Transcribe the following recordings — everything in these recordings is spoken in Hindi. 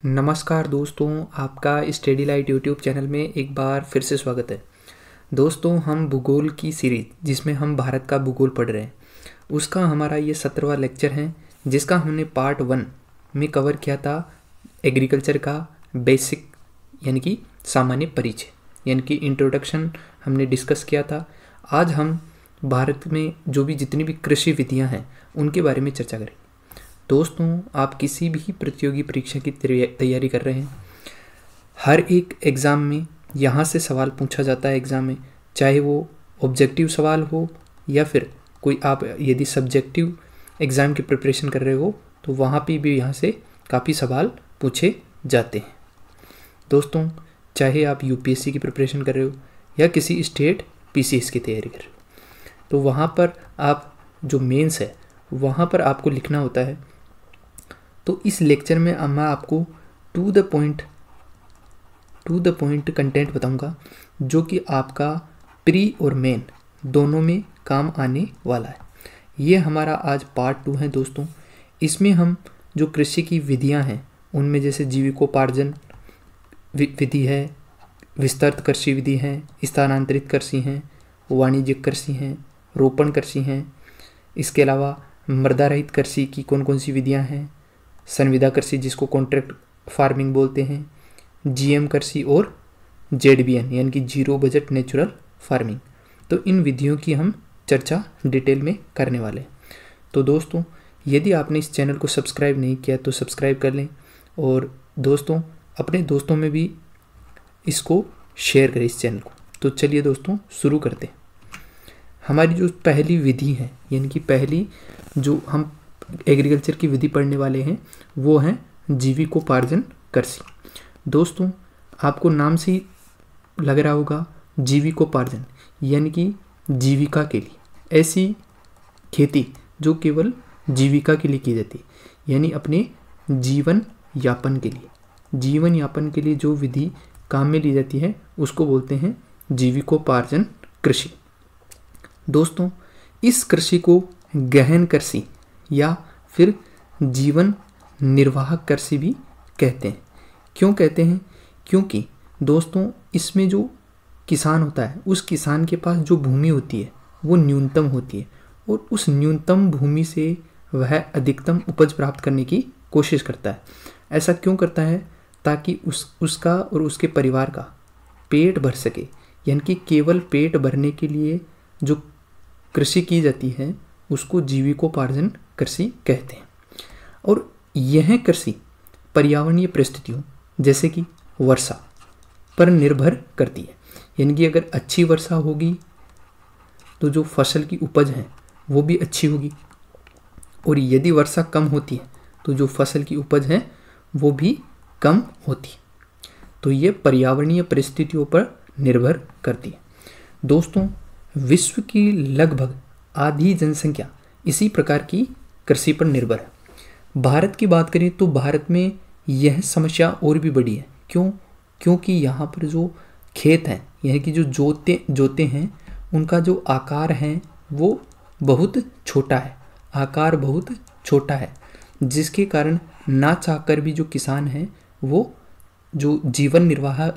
नमस्कार दोस्तों, आपका स्टडी लाइट यूट्यूब चैनल में एक बार फिर से स्वागत है। दोस्तों, हम भूगोल की सीरीज जिसमें हम भारत का भूगोल पढ़ रहे हैं उसका हमारा ये 17वां लेक्चर है, जिसका हमने पार्ट 1 में कवर किया था एग्रीकल्चर का बेसिक यानी कि सामान्य परिचय यानी कि इंट्रोडक्शन हमने डिस्कस किया था। आज हम भारत में जो भी जितनी भी कृषि विधियाँ हैं उनके बारे में चर्चा करेंगे। दोस्तों, आप किसी भी प्रतियोगी परीक्षा की तैयारी कर रहे हैं, हर एक एग्ज़ाम में यहाँ से सवाल पूछा जाता है एग्ज़ाम में, चाहे वो ऑब्जेक्टिव सवाल हो या फिर कोई आप यदि सब्जेक्टिव एग्ज़ाम की प्रिपरेशन कर रहे हो तो वहाँ पे भी यहाँ से काफ़ी सवाल पूछे जाते हैं। दोस्तों, चाहे आप यूपीएससी की प्रिपरेशन कर रहे हो या किसी स्टेट पीसीएस की तैयारी कर रहे हो, तो वहाँ पर आप जो मेंस है वहाँ पर आपको लिखना होता है। तो इस लेक्चर में मैं आपको टू द पॉइंट कंटेंट बताऊंगा जो कि आपका प्री और मेन दोनों में काम आने वाला है। ये हमारा आज पार्ट 2 है दोस्तों। इसमें हम जो कृषि की विधियां हैं उनमें जैसे जीविकोपार्जन विधि है, विस्तृत कृषि विधि है, स्थानांतरित कृषि हैं, वाणिज्यिक कृषि हैं, रोपण कृषि हैं, इसके अलावा मृदा रहित कृषि की कौन कौन सी विधियां हैं, संविदा कृषि जिसको कॉन्ट्रैक्ट फार्मिंग बोलते हैं, जीएम कृषि और जेडबीएन यानी कि जीरो बजट नेचुरल फार्मिंग। तो इन विधियों की हम चर्चा डिटेल में करने वाले हैं। तो दोस्तों, यदि आपने इस चैनल को सब्सक्राइब नहीं किया तो सब्सक्राइब कर लें और दोस्तों अपने दोस्तों में भी इसको शेयर करें इस चैनल को। तो चलिए दोस्तों शुरू करते हैं। हमारी जो पहली विधि है यानी कि पहली जो हम एग्रीकल्चर की विधि पढ़ने वाले हैं वो है जीविकोपार्जन कृषि। दोस्तों, आपको नाम से ही लग रहा होगा जीविकोपार्जन यानी कि जीविका के लिए, ऐसी खेती जो केवल जीविका के लिए की जाती है यानी अपने जीवन यापन के लिए जो विधि काम में ली जाती है उसको बोलते हैं जीविकोपार्जन कृषि। दोस्तों, इस कृषि को गहन कृषि या फिर जीवन निर्वाह कृषि भी कहते हैं। क्यों कहते हैं? क्योंकि दोस्तों इसमें जो किसान होता है उस किसान के पास जो भूमि होती है वो न्यूनतम होती है और उस न्यूनतम भूमि से वह अधिकतम उपज प्राप्त करने की कोशिश करता है। ऐसा क्यों करता है? ताकि उसका और उसके परिवार का पेट भर सके, यानी कि केवल पेट भरने के लिए जो कृषि की जाती है उसको जीविकोपार्जन कृषि कहते हैं। और यह कृषि पर्यावरणीय परिस्थितियों जैसे कि वर्षा पर निर्भर करती है, यानी कि अगर अच्छी वर्षा होगी तो जो फसल की उपज है वो भी अच्छी होगी और यदि वर्षा कम होती है तो जो फसल की उपज है वो भी कम होती है। तो ये पर्यावरणीय परिस्थितियों पर निर्भर करती है। दोस्तों, विश्व की लगभग आधी जनसंख्या इसी प्रकार की कृषि पर निर्भर है। भारत की बात करें तो भारत में यह समस्या और भी बड़ी है। क्यों? क्योंकि यहाँ पर जो खेत हैं यानी कि जो जोते हैं उनका जो आकार है वो बहुत छोटा है, जिसके कारण ना चाहकर भी जो किसान हैं वो जो जीवन निर्वाह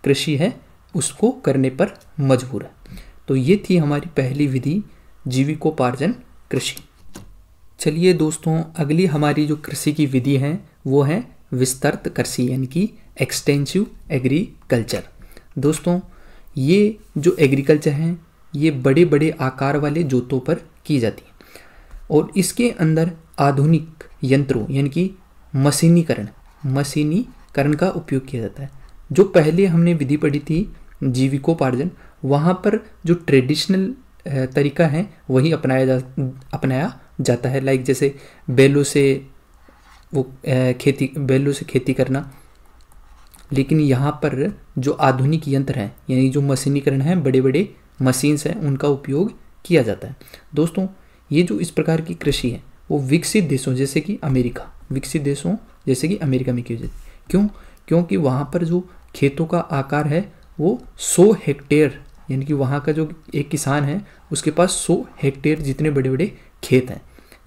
कृषि है उसको करने पर मजबूर है। तो ये थी हमारी पहली विधि जीविकोपार्जन कृषि। चलिए दोस्तों, अगली हमारी जो कृषि की विधि है वो है विस्तृत कृषि यानी कि एक्सटेंसिव एग्रीकल्चर। दोस्तों, ये जो एग्रीकल्चर है ये बड़े बड़े आकार वाले जोतों पर की जाती है और इसके अंदर आधुनिक यंत्रों यानी कि मशीनीकरण का उपयोग किया जाता है। जो पहले हमने विधि पढ़ी थी जीविकोपार्जन, वहाँ पर जो ट्रेडिशनल तरीका है वही अपनाया जाता है। लाइक जैसे बैलों से खेती करना, लेकिन यहाँ पर जो आधुनिक यंत्र हैं यानी जो मशीनीकरण है, बड़े बड़े मशीन्स हैं, उनका उपयोग किया जाता है। दोस्तों, ये जो इस प्रकार की कृषि है वो विकसित देशों जैसे कि अमेरिका में की जाती है। क्यों? क्योंकि वहाँ पर जो खेतों का आकार है वो 100 हेक्टेयर यानी कि वहाँ का जो एक किसान है उसके पास 100 हेक्टेयर जितने बड़े बड़े खेत हैं।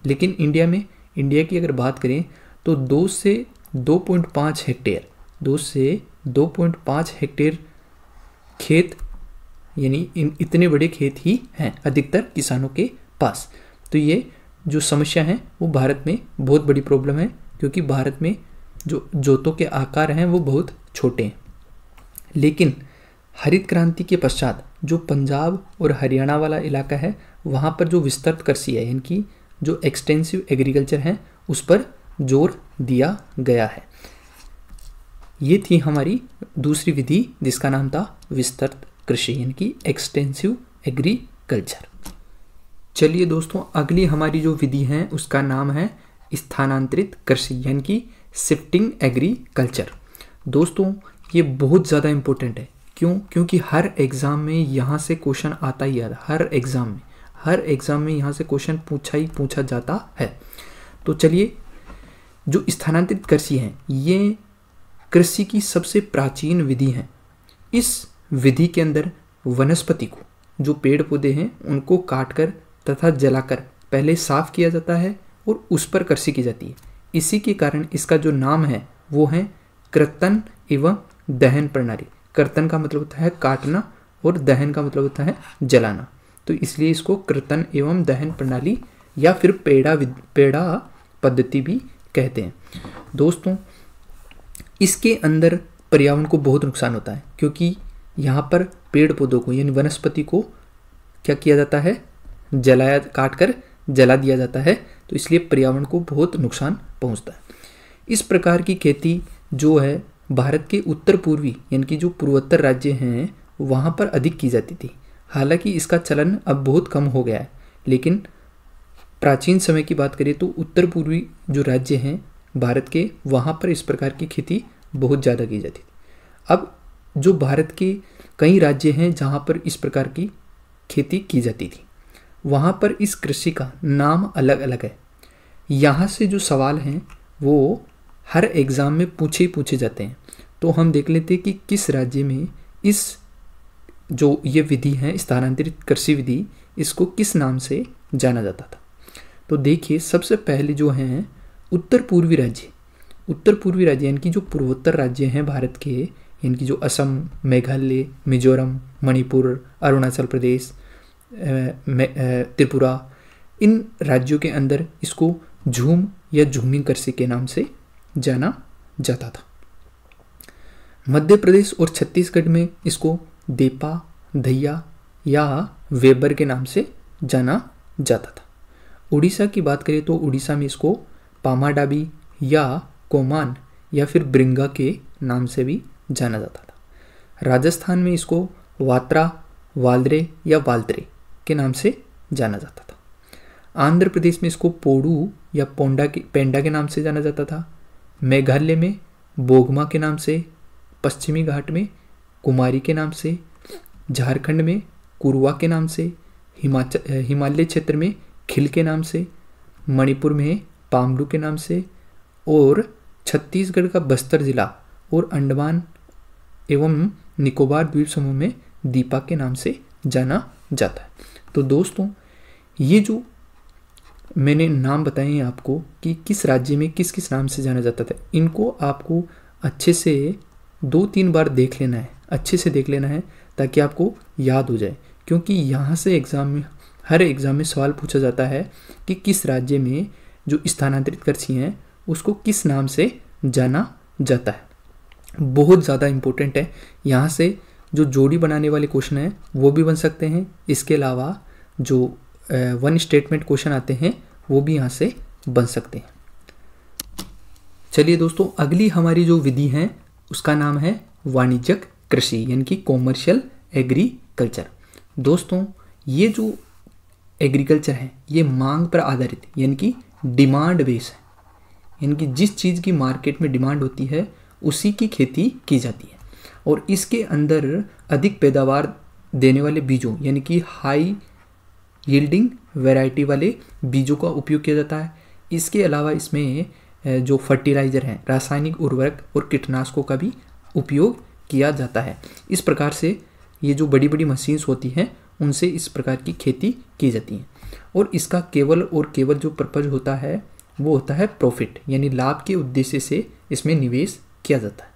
लेकिन इंडिया की अगर बात करें तो 2 से 2.5 हेक्टेयर, 2 से 2.5 हेक्टेयर खेत, यानी इतने बड़े खेत ही हैं अधिकतर किसानों के पास। तो ये जो समस्या है वो भारत में बहुत बड़ी प्रॉब्लम है, क्योंकि भारत में जो जोतों के आकार हैं वो बहुत छोटे हैं। लेकिन हरित क्रांति के पश्चात जो पंजाब और हरियाणा वाला इलाका है वहाँ पर जो विस्तृत कृषि है, यानी जो एक्सटेंसिव एग्रीकल्चर है, उस पर जोर दिया गया है। ये थी हमारी दूसरी विधि जिसका नाम था विस्तृत कृषि, यानी कि एक्सटेंसिव एग्रीकल्चर। चलिए दोस्तों, अगली हमारी जो विधि है उसका नाम है स्थानांतरित कृषि, यानी कि शिफ्टिंग एग्रीकल्चर। दोस्तों ये बहुत ज़्यादा इम्पोर्टेंट है। क्यों? क्योंकि हर एग्ज़ाम में यहाँ से क्वेश्चन आता ही आता है। हर एग्ज़ाम में यहाँ से क्वेश्चन पूछा जाता है। तो चलिए, जो स्थानांतरित कृषि है ये कृषि की सबसे प्राचीन विधि है। इस विधि के अंदर वनस्पति को, जो पेड़ पौधे हैं उनको काटकर तथा जलाकर पहले साफ किया जाता है और उस पर कृषि की जाती है। इसी के कारण इसका जो नाम है वो है कर्तन एवं दहन प्रणाली। कर्तन का मतलब होता है काटना और दहन का मतलब होता है जलाना, तो इसलिए इसको कर्तन एवं दहन प्रणाली या फिर पेड़ा पद्धति भी कहते हैं। दोस्तों इसके अंदर पर्यावरण को बहुत नुकसान होता है, क्योंकि यहाँ पर पेड़ पौधों को यानी वनस्पति को क्या किया जाता है, काटकर जला दिया जाता है, तो इसलिए पर्यावरण को बहुत नुकसान पहुँचता है। इस प्रकार की खेती जो है भारत के उत्तर पूर्वी यानी कि जो पूर्वोत्तर राज्य हैं वहाँ पर अधिक की जाती थी। हालांकि इसका चलन अब बहुत कम हो गया है, लेकिन प्राचीन समय की बात करें तो उत्तर पूर्वी जो राज्य हैं भारत के, वहाँ पर इस प्रकार की खेती बहुत ज़्यादा की जाती थी। अब जो भारत के कई राज्य हैं जहाँ पर इस प्रकार की खेती की जाती थी, वहाँ पर इस कृषि का नाम अलग अलग है। यहाँ से जो सवाल हैं वो हर एग्ज़ाम में पूछे जाते हैं। तो हम देख लेते हैं कि किस राज्य में इस जो ये विधि है स्थानांतरित कृषि विधि, इसको किस नाम से जाना जाता था। तो देखिए, सबसे पहले जो हैं उत्तर पूर्वी राज्य यानी कि जो पूर्वोत्तर राज्य हैं भारत के, यानी कि जो असम, मेघालय, मिजोरम, मणिपुर, अरुणाचल प्रदेश, त्रिपुरा, इन राज्यों के अंदर इसको झूम या झूमिंग कृषि के नाम से जाना जाता था। मध्य प्रदेश और छत्तीसगढ़ में इसको देपा, धैया या वेबर के नाम से जाना जाता था। उड़ीसा की बात करें तो उड़ीसा में इसको पामाडाबी या कोमान या फिर ब्रिंगा के नाम से भी जाना जाता था। राजस्थान में इसको वात्रा, वालद्रे या वालत्रे के नाम से जाना जाता था। आंध्र प्रदेश में इसको पोडू या पेंडा के नाम से जाना जाता था। मेघालय में बोगमा के नाम से, पश्चिमी घाट में कुमारी के नाम से, झारखंड में कुरवा के नाम से, हिमालय क्षेत्र में खिल के नाम से, मणिपुर में पामडू के नाम से, और छत्तीसगढ़ का बस्तर जिला और अंडमान एवं निकोबार द्वीप समूह में दीपा के नाम से जाना जाता है। तो दोस्तों ये जो मैंने नाम बताए हैं आपको कि किस राज्य में किस किस नाम से जाना जाता था, इनको आपको अच्छे से 2-3 बार देख लेना है, अच्छे से देख लेना है ताकि आपको याद हो जाए। क्योंकि यहाँ से हर एग्ज़ाम में सवाल पूछा जाता है कि किस राज्य में जो स्थानांतरित कृषि हैं उसको किस नाम से जाना जाता है। बहुत ज़्यादा इम्पोर्टेंट है। यहाँ से जो जोड़ी बनाने वाले क्वेश्चन हैं वो भी बन सकते हैं। इसके अलावा जो वन स्टेटमेंट क्वेश्चन आते हैं वो भी यहाँ से बन सकते हैं। चलिए दोस्तों, अगली हमारी जो विधि है उसका नाम है वाणिज्यिक कृषि यानी कि कॉमर्शियल एग्रीकल्चर। दोस्तों ये जो एग्रीकल्चर है ये मांग पर आधारित यानी कि डिमांड बेस है, यानी कि जिस चीज़ की मार्केट में डिमांड होती है उसी की खेती की जाती है। और इसके अंदर अधिक पैदावार देने वाले बीजों यानी कि हाई यील्डिंग वैरायटी वाले बीजों का उपयोग किया जाता है। इसके अलावा इसमें जो फर्टिलाइज़र हैं, रासायनिक उर्वरक और कीटनाशकों का भी उपयोग किया जाता है। इस प्रकार से ये जो बड़ी बड़ी मशीन्स होती हैं उनसे इस प्रकार की खेती की जाती है। और इसका केवल और केवल जो पर्पज़ होता है वो होता है प्रॉफिट, यानी लाभ के उद्देश्य से इसमें निवेश किया जाता है।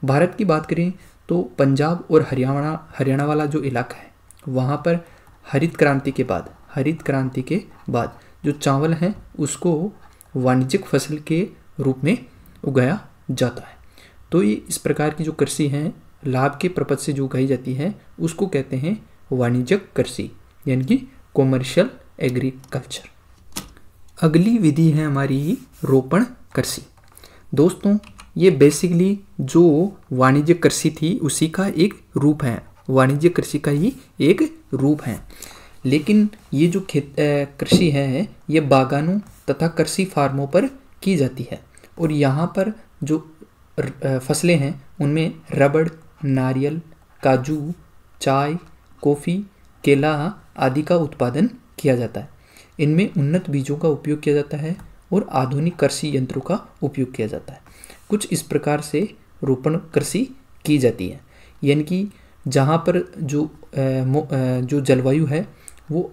भारत की बात करें तो पंजाब और हरियाणा वाला जो इलाका है वहाँ पर हरित क्रांति के बाद जो चावल है उसको वाणिज्यिक फसल के रूप में उगाया जाता है। तो ये इस प्रकार की जो कृषि है लाभ के पर्पज से जो उगाई जाती है उसको कहते हैं वाणिज्यिक कृषि, यानी कि कॉमर्शियल एग्रीकल्चर। अगली विधि है हमारी रोपण कृषि। दोस्तों ये बेसिकली जो वाणिज्यिक कृषि थी उसी का एक रूप है, वाणिज्यिक कृषि का ही एक रूप है। लेकिन ये जो कृषि है ये बागानों तथा कृषि फार्मों पर की जाती है और यहाँ पर जो फसलें हैं उनमें रबड़, नारियल, काजू, चाय, कॉफ़ी, केला आदि का उत्पादन किया जाता है। इनमें उन्नत बीजों का उपयोग किया जाता है और आधुनिक कृषि यंत्रों का उपयोग किया जाता है। कुछ इस प्रकार से रोपण कृषि की जाती है, यानी कि जहाँ पर जो जलवायु है वो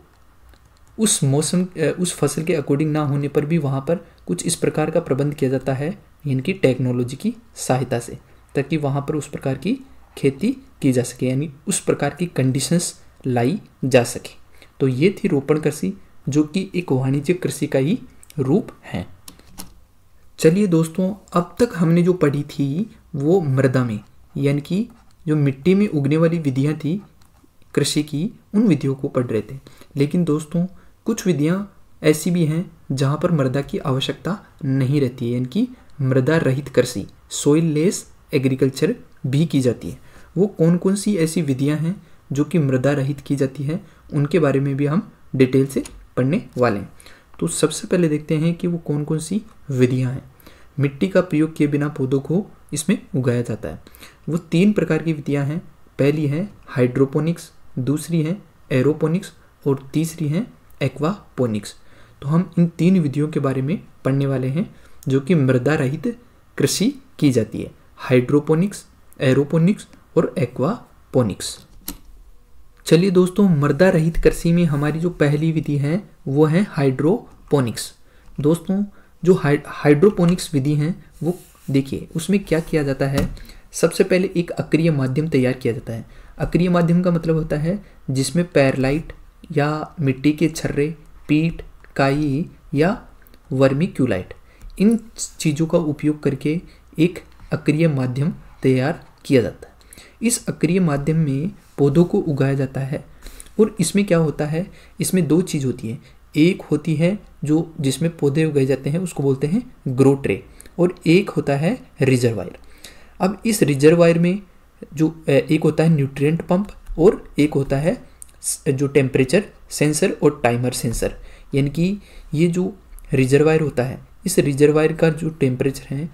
उस मौसम उस फसल के अकॉर्डिंग ना होने पर भी वहाँ पर कुछ इस प्रकार का प्रबंध किया जाता है इनकी टेक्नोलॉजी की सहायता से, ताकि वहाँ पर उस प्रकार की खेती की जा सके, यानी उस प्रकार की कंडीशंस लाई जा सके। तो ये थी रोपण कृषि, जो कि एक वाणिज्यिक कृषि का ही रूप है। चलिए दोस्तों, अब तक हमने जो पढ़ी थी वो मृदा में, यानी कि जो मिट्टी में उगने वाली विधियां थी कृषि की, उन विधियों को पढ़ रहे थे। लेकिन दोस्तों कुछ विधियां ऐसी भी हैं जहां पर मृदा की आवश्यकता नहीं रहती है, यानी कि मृदा रहित कृषि, सॉइल लेस एग्रीकल्चर भी की जाती है। वो कौन कौन सी ऐसी विधियां हैं जो कि मृदा रहित की जाती है, उनके बारे में भी हम डिटेल से पढ़ने वाले हैं। तो सबसे पहले देखते हैं कि वो कौन कौन सी विधियां हैं। मिट्टी का प्रयोग किए बिना पौधों को इसमें उगाया जाता है। वो 3 प्रकार की विधियां हैं। पहली है हाइड्रोपोनिक्स, दूसरी है एरोपोनिक्स और तीसरी है एक्वापोनिक्स। तो हम इन 3 विधियों के बारे में पढ़ने वाले हैं जो कि मृदा रहित कृषि की जाती है, हाइड्रोपोनिक्स, एरोपोनिक्स और एक्वापोनिक्स। चलिए दोस्तों, मृदा रहित कृषि में हमारी जो पहली विधि है वो है हाइड्रोपोनिक्स। दोस्तों जो हाइड्रोपोनिक्स विधि है वो देखिए उसमें क्या किया जाता है। सबसे पहले एक अक्रिय माध्यम तैयार किया जाता है। अक्रिय माध्यम का मतलब होता है जिसमें पेरलाइट या मिट्टी के छर्रे, पीट, काई या वर्मिक्यूलाइट, इन चीज़ों का उपयोग करके एक अक्रिय माध्यम तैयार किया जाता है। इस अक्रिय माध्यम में पौधों को उगाया जाता है और इसमें क्या होता है, इसमें 2 चीज़ होती है। एक होती है जो जिसमें पौधे उगाए जाते हैं उसको बोलते हैं ग्रो ट्रे, और एक होता है रिजर्वायर। अब इस रिजर्वायर में जो एक होता है न्यूट्रिएंट पंप और एक होता है जो टेम्परेचर सेंसर और टाइमर सेंसर। यानी कि ये जो रिजर्वायर होता है, इस रिजर्वायर का जो टेम्परेचर है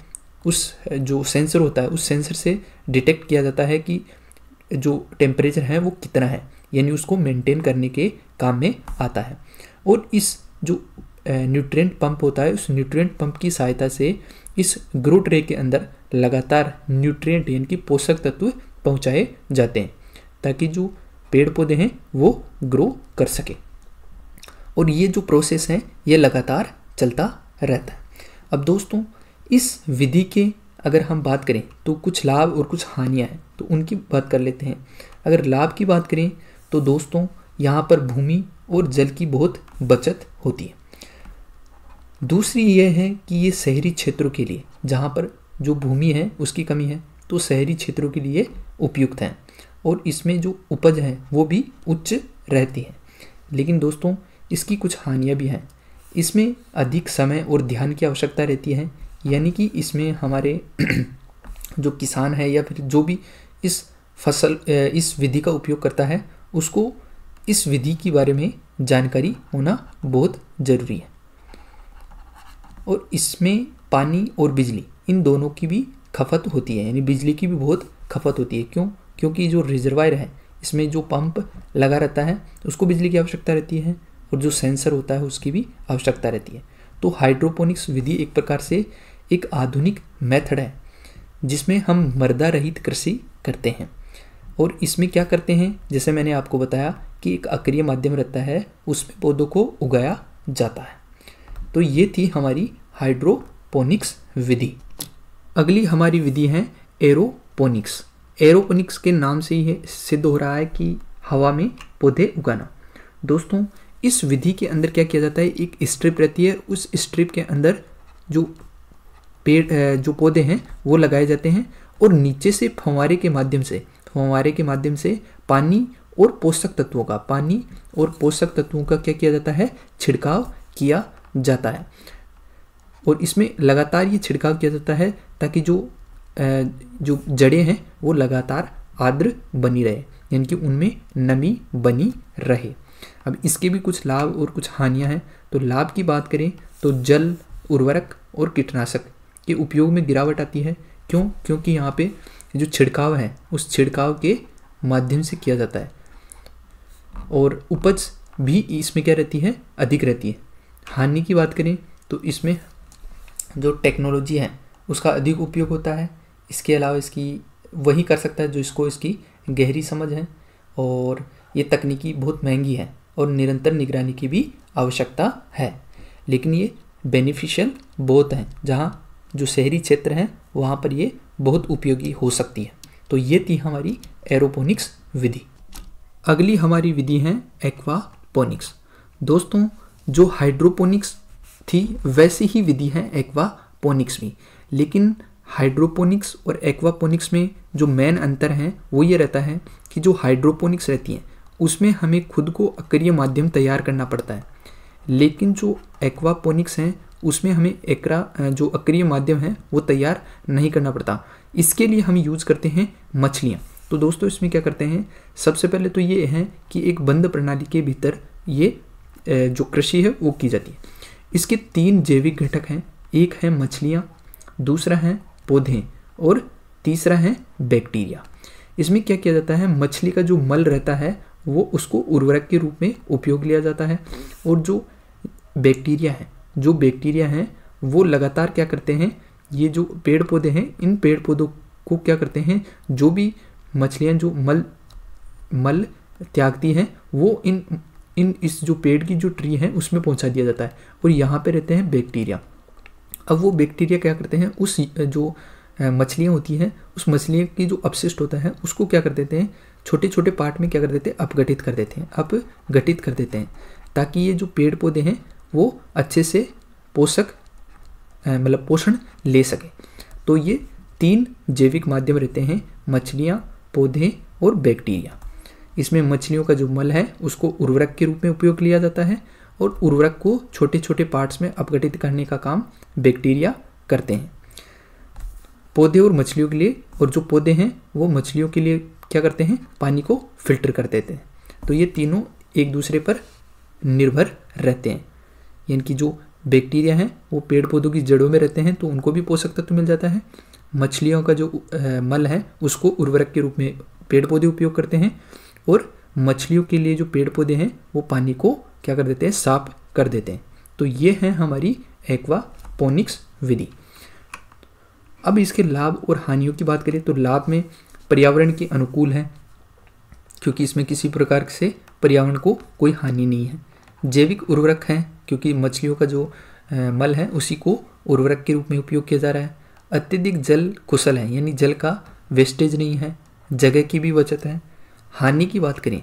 उस जो सेंसर होता है उस सेंसर से डिटेक्ट किया जाता है कि जो टेम्परेचर है वो कितना है, यानी उसको मेंटेन करने के काम में आता है। और इस जो न्यूट्रिएंट पंप होता है उस न्यूट्रिएंट पंप की सहायता से इस ग्रो ट्रे के अंदर लगातार न्यूट्रिएंट यानी कि पोषक तत्व पहुंचाए जाते हैं ताकि जो पेड़ पौधे हैं वो ग्रो कर सके। और ये जो प्रोसेस है ये लगातार चलता रहता है। अब दोस्तों इस विधि के अगर हम बात करें तो कुछ लाभ और कुछ हानियां हैं, तो उनकी बात कर लेते हैं। अगर लाभ की बात करें तो दोस्तों यहाँ पर भूमि और जल की बहुत बचत होती है। दूसरी यह है कि ये शहरी क्षेत्रों के लिए, जहाँ पर जो भूमि है उसकी कमी है, तो शहरी क्षेत्रों के लिए उपयुक्त है और इसमें जो उपज है वो भी उच्च रहती है। लेकिन दोस्तों इसकी कुछ हानियाँ भी हैं। इसमें अधिक समय और ध्यान की आवश्यकता रहती है, यानी कि इसमें हमारे जो किसान है या फिर जो भी इस विधि का उपयोग करता है उसको इस विधि के बारे में जानकारी होना बहुत ज़रूरी है। और इसमें पानी और बिजली इन दोनों की भी खपत होती है, यानी बिजली की भी बहुत खपत होती है। क्यों? क्योंकि जो रिजर्वायर है इसमें जो पंप लगा रहता है उसको बिजली की आवश्यकता रहती है और जो सेंसर होता है उसकी भी आवश्यकता रहती है। तो हाइड्रोपोनिक्स विधि एक प्रकार से एक आधुनिक मेथड है जिसमें हम मृदा रहित कृषि करते हैं। और इसमें क्या करते हैं, जैसे मैंने आपको बताया कि एक अक्रिय माध्यम रहता है उसमें पौधों को उगाया जाता है। तो ये थी हमारी हाइड्रोपोनिक्स विधि। अगली हमारी विधि है एरोपोनिक्स। एरोपोनिक्स के नाम से ही सिद्ध हो रहा है कि हवा में पौधे उगाना। दोस्तों इस विधि के अंदर क्या किया जाता है, एक स्ट्रिप रहती है, उस स्ट्रिप के अंदर जो जो पौधे हैं वो लगाए जाते हैं और नीचे से फव्वारे के माध्यम से पानी और पोषक तत्वों का क्या किया जाता है, छिड़काव किया जाता है। और इसमें लगातार ये छिड़काव किया जाता है ताकि जो जड़ें हैं वो लगातार आर्द्र बनी रहे, यानी कि उनमें नमी बनी रहे। अब इसके भी कुछ लाभ और कुछ हानियां हैं। तो लाभ की बात करें तो जल, उर्वरक और कीटनाशक के उपयोग में गिरावट आती है। क्यों? क्योंकि यहाँ पे जो छिड़काव है उस छिड़काव के माध्यम से किया जाता है और उपज भी इसमें क्या रहती है, अधिक रहती है। हानि की बात करें तो इसमें जो टेक्नोलॉजी है उसका अधिक उपयोग होता है। इसके अलावा इसकी वही कर सकता है जो इसकी गहरी समझ है, और ये तकनीकी बहुत महंगी है और निरंतर निगरानी की भी आवश्यकता है। लेकिन ये बेनिफिशियल बहुत हैं, जहाँ जो शहरी क्षेत्र हैं वहाँ पर ये बहुत उपयोगी हो सकती है। तो ये थी हमारी एरोपोनिक्स विधि। अगली हमारी विधि है एक्वापोनिक्स। दोस्तों जो हाइड्रोपोनिक्स थी वैसी ही विधि है एक्वापोनिक्स भी, लेकिन हाइड्रोपोनिक्स और एक्वापोनिक्स में जो मेन अंतर है वो ये रहता है कि जो हाइड्रोपोनिक्स रहती है उसमें हमें खुद को अक्रिय माध्यम तैयार करना पड़ता है, लेकिन जो एक्वापोनिक्स हैं उसमें हमें जो अक्रिय माध्यम है वो तैयार नहीं करना पड़ता। इसके लिए हम यूज़ करते हैं मछलियाँ। तो दोस्तों इसमें क्या करते हैं, सबसे पहले तो ये है कि एक बंद प्रणाली के भीतर ये जो कृषि है वो की जाती है। इसके 3 जैविक घटक हैं, एक है मछलियाँ, दूसरा है पौधे और तीसरा है बैक्टीरिया। इसमें क्या किया जाता है, मछली का जो मल रहता है वो उसको उर्वरक के रूप में उपयोग लिया जाता है, और जो बैक्टीरिया हैं वो लगातार क्या करते हैं, ये जो पेड़ पौधे हैं इन पेड़ पौधों को क्या करते हैं, जो भी मछलियाँ जो मल त्यागती हैं वो इस जो पेड़ की जो ट्री है उसमें पहुंचा दिया जाता है, और यहाँ पे रहते हैं बैक्टीरिया। अब वो बैक्टीरिया क्या करते हैं, उस जो मछलियाँ होती हैं उस मछलियों की जो अपशिष्ट होता है उसको क्या कर देते हैं, छोटे छोटे पार्ट में क्या कर देते हैं, अपघटित कर देते हैं, ताकि ये जो पेड़ पौधे हैं वो अच्छे से पोषण ले सके। तो ये 3 जैविक माध्यम रहते हैं, मछलियाँ, पौधे और बैक्टीरिया। इसमें मछलियों का जो मल है उसको उर्वरक के रूप में उपयोग लिया जाता है, और उर्वरक को छोटे छोटे पार्ट्स में अपघटित करने का काम बैक्टीरिया करते हैं। पौधे और मछलियों के लिए, और जो पौधे हैं वो मछलियों के लिए क्या करते हैं, पानी को फिल्टर कर देते हैं। तो ये तीनों एक दूसरे पर निर्भर रहते हैं, यानी कि जो बैक्टीरिया हैं वो पेड़ पौधों की जड़ों में रहते हैं तो उनको भी पोषक तत्व मिल जाता है। मछलियों का जो मल है उसको उर्वरक के रूप में पेड़ पौधे उपयोग करते हैं, और मछलियों के लिए जो पेड़ पौधे हैं वो पानी को क्या कर देते हैं, साफ कर देते हैं। तो ये है हमारी एक्वापोनिक्स विधि। अब इसके लाभ और हानियों की बात करें तो लाभ में पर्यावरण के अनुकूल है, क्योंकि इसमें किसी प्रकार से पर्यावरण को कोई हानि नहीं है। जैविक उर्वरक है, क्योंकि मछलियों का जो मल है उसी को उर्वरक के रूप में उपयोग किया जा रहा है। अत्यधिक जल कुशल है, यानी जल का वेस्टेज नहीं है, जगह की भी बचत है। हानि की बात करें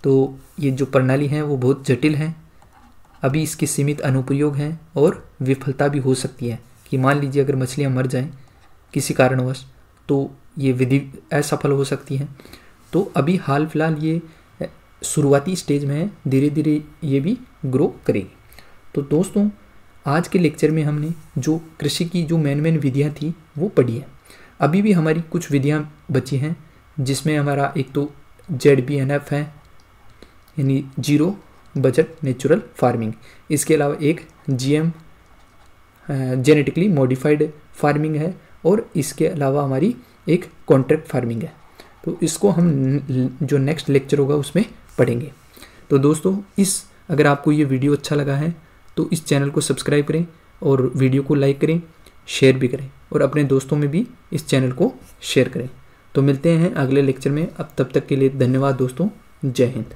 तो ये जो प्रणाली है वो बहुत जटिल है, अभी इसके सीमित अनुप्रयोग हैं और विफलता भी हो सकती है कि मान लीजिए अगर मछलियाँ मर जाएं किसी कारणवश तो ये विधि असफल हो सकती है। तो अभी हाल फिलहाल ये शुरुआती स्टेज में है, धीरे धीरे ये भी ग्रो करेगी। तो दोस्तों आज के लेक्चर में हमने जो कृषि की जो मेन विधियाँ थी वो पढ़ी है। अभी भी हमारी कुछ विधियाँ बची हैं, जिसमें हमारा एक तो ZBNF है, यानी जीरो बजट नेचुरल फार्मिंग। इसके अलावा एक GM जेनेटिकली मॉडिफाइड फार्मिंग है, और इसके अलावा हमारी एक कॉन्ट्रैक्ट फार्मिंग है। तो इसको हम जो नेक्स्ट लेक्चर होगा उसमें पढ़ेंगे। तो दोस्तों अगर आपको ये वीडियो अच्छा लगा है तो इस चैनल को सब्सक्राइब करें और वीडियो को लाइक करें, शेयर भी करें, और अपने दोस्तों में भी इस चैनल को शेयर करें। तो मिलते हैं अगले लेक्चर में। अब तब तक के लिए धन्यवाद दोस्तों। जय हिंद।